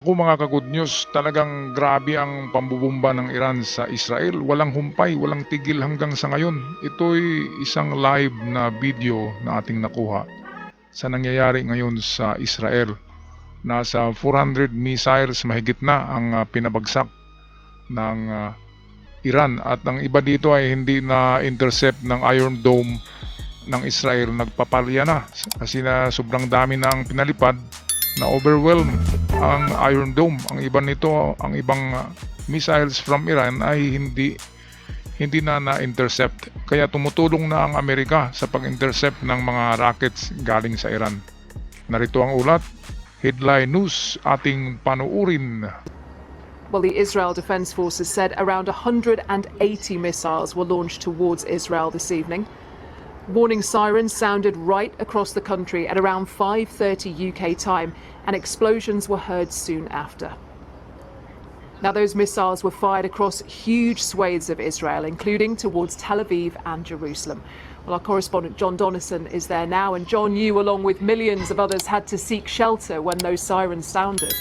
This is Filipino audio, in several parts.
Ako mga ka-good news, talagang grabe ang pambubomba ng Iran sa Israel. Walang humpay, walang tigil hanggang sa ngayon. Ito'y isang live na video na ating nakuha sa nangyayari ngayon sa Israel. Nasa 400 missiles mahigit na ang pinabagsak ng Iran at ang iba dito ay hindi na intercept ng Iron Dome ng Israel. Nagpapalya na kasi na sobrang dami na ang pinalipad na overwhelm ang Iron Dome. Ang iba nito, ang ibang missiles from Iran ay hindi na-intercept. Kaya tumutulong na ang Amerika sa pag-intercept ng mga rockets galing sa Iran. Narito ang ulat. Headline News ating panuurin. Well, the Israel Defense Forces said around 180 missiles were launched towards Israel this evening. Warning sirens sounded right across the country at around 5:30 UK time, and explosions were heard soon after. Now, those missiles were fired across huge swathes of Israel, including towards Tel Aviv and Jerusalem. Well, our correspondent John Donison is there now, and John, you, along with millions of others, had to seek shelter when those sirens sounded.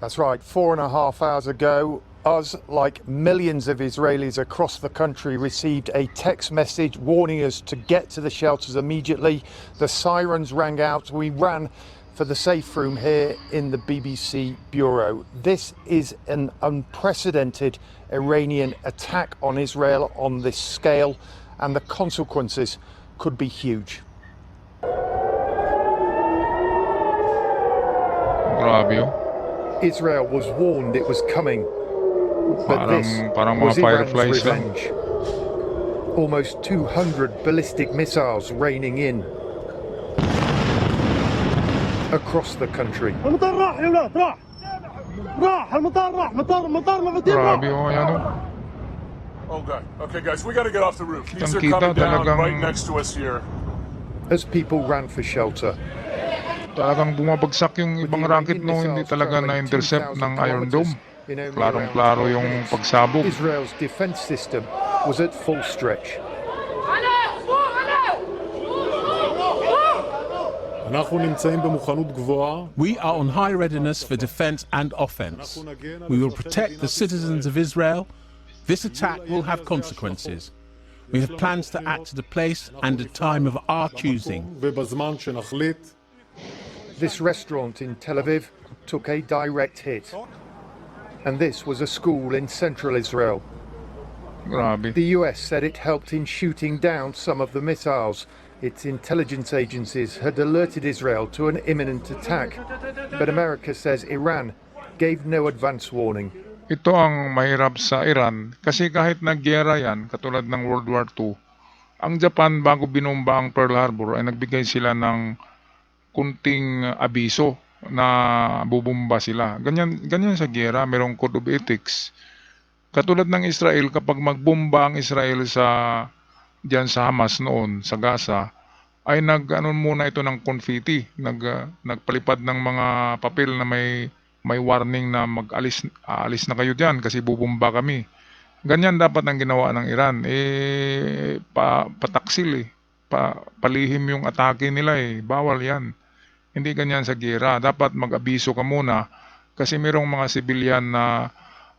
That's right, 4.5 hours ago, us, like millions of Israelis across the country, received a text message warning us to get to the shelters immediately. The sirens rang out. We ran for the safe room here in the BBC Bureau. This is an unprecedented Iranian attack on Israel on this scale, and the consequences could be huge. Grabe oh. Israel was warned it was coming, but this parang was mga Iran's fireflies lang. revenge. Almost 200 ballistic missiles raining in across the country. Grabe oh, ayan oh. Okay, guys, we got to get off the roof. These are Kitang-kita coming down talagang- right next to us here. As people ran for shelter, Talagang bumabagsak yung ibang rocket no, hindi talaga na-intercept ng Iron Dome. Klarong-klaro yung pagsabog. Israel's defense system was at full stretch. We are on high readiness for defense and offense. We will protect the citizens of Israel. This attack will have consequences. We have plans to act at a place and a time of our choosing. This restaurant in Tel Aviv took a direct hit. And this was a school in central Israel. Grabe. The US said it helped in shooting down some of the missiles. Its intelligence agencies had alerted Israel to an imminent attack. But America says Iran gave no advance warning. Ito ang mahirap sa Iran kasi kahit nagyera yan, katulad ng World War II, ang Japan bago binomba ang Pearl Harbor ay nagbigay sila ng kunting abiso na bubomba sila. Ganyan sa giyera, merong code of ethics. Katulad ng Israel, kapag magbomba ang Israel diyan sa Hamas noon, sa Gaza, ay muna ito ng confetti, nagpalipad ng mga papel na may warning na aalis na kayo diyan kasi bubomba kami. Ganyan dapat ang ginawa ng Iran. Pataksil palihim yung atake nila bawal yan. Hindi ganyan sa giyera. Dapat mag-abiso ka muna kasi mayroong mga sibilyan na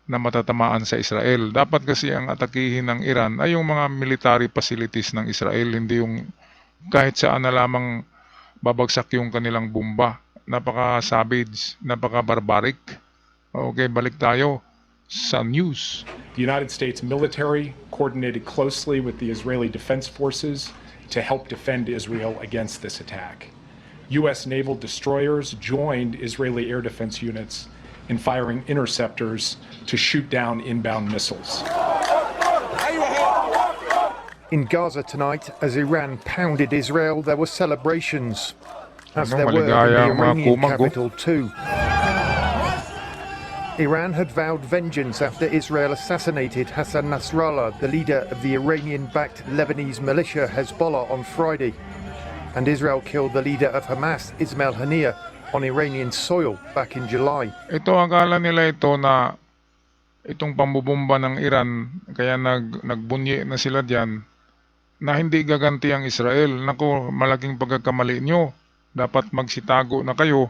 matatamaan sa Israel. Dapat kasi ang atakihin ng Iran ay yung mga military facilities ng Israel, hindi yung kahit saan na lamang babagsak yung kanilang bomba. Napaka-savage, napaka-barbaric. Okay, balik tayo sa news. The United States military coordinated closely with the Israeli Defense Forces to help defend Israel against this attack. U.S. naval destroyers joined Israeli air defense units in firing interceptors to shoot down inbound missiles. In Gaza tonight, as Iran pounded Israel, there were celebrations, as there were in the maligaya ang mga Iranian kumag, oh. capital too. Iran had vowed vengeance after Israel assassinated Hassan Nasrallah, the leader of the Iranian-backed Lebanese militia Hezbollah, on Friday. And Israel killed the leader of Hamas, Ismail Haniyeh, on Iranian soil back in July. Ito, akala nila ito na itong pambubomba ng Iran, kaya nagbunyi na sila diyan, na hindi gaganti ang Israel. Naku, malaking pagkakamali nyo. Dapat magsitago na kayo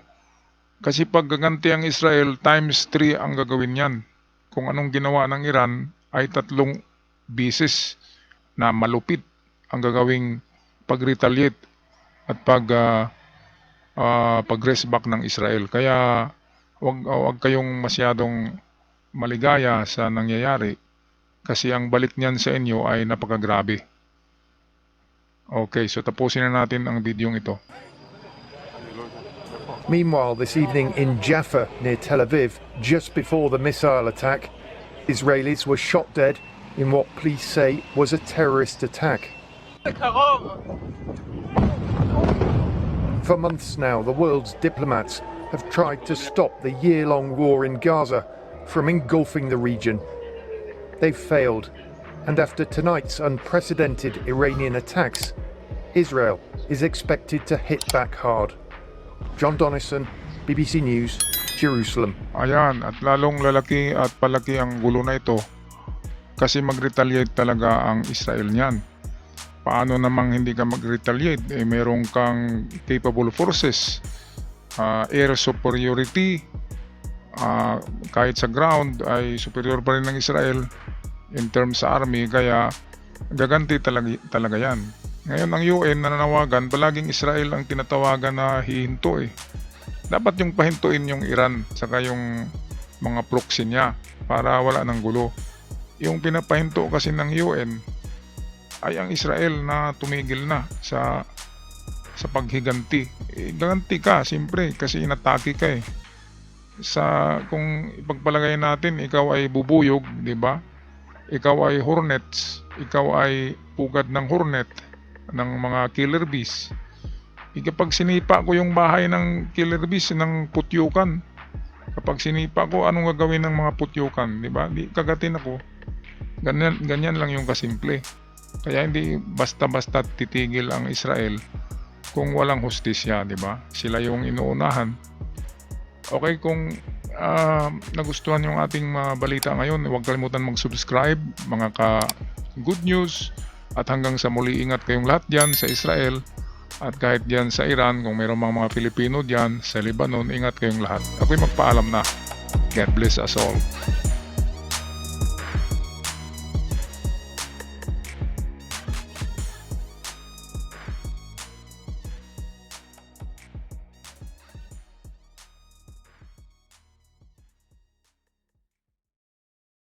Kasi pag gaganti ang Israel, times 3 ang gagawin niyan. Kung anong ginawa ng Iran ay 3 bisis na malupit ang gagawing pag-retaliate at pag-rest back ng Israel. Kaya wag kayong masyadong maligaya sa nangyayari kasi ang balik niyan sa inyo ay napakagrabe. Okay, so tapusin na natin ang video ito. Meanwhile, this evening in Jaffa, near Tel Aviv, just before the missile attack, Israelis were shot dead in what police say was a terrorist attack. For months now, the world's diplomats have tried to stop the year-long war in Gaza from engulfing the region. They've failed, and after tonight's unprecedented Iranian attacks, Israel is expected to hit back hard. John Donison, BBC News, Jerusalem. Ayan, at lalong lalaki at palaki ang gulo na ito kasi mag-retaliate talaga ang Israel niyan. Paano namang hindi ka mag-retaliate? Meron kang capable forces, air superiority, kahit sa ground ay superior pa rin ng Israel in terms sa army, kaya gaganti talaga yan. Ngayon ang UN nananawagan, palaging Israel ang tinatawagan na hihinto eh. Dapat yung pahintuin yung Iran saka yung mga proxy niya para wala ng gulo. Yung pinapahinto kasi ng UN ay ang Israel na tumigil na sa paghiganti. Ganti ka, siyempre, kasi inatake ka eh. Kung ipagpalagay natin, ikaw ay bubuyog, di ba? Ikaw ay hornets, ikaw ay pugad ng hornet, ng mga killer bees. Kapag sinipa ko yung bahay ng killer bees ng putyukan, kapag sinipa ko, anong gagawin ng mga putyukan, di ba? Di kagatin ako. Ganyan lang yung kasimple. Kaya hindi basta-basta titigil ang Israel kung walang hustisya, di ba? Sila yung inuunahan. Okay, kung nagustuhan yung ating balita ngayon, huwag kalimutan mag-subscribe, mga ka-good news. At hanggang sa muli, ingat kayong lahat dyan sa Israel. At kahit dyan sa Iran, kung mayroong mga Pilipino dyan sa Lebanon, ingat kayong lahat. Ako'y magpaalam na. God bless us all.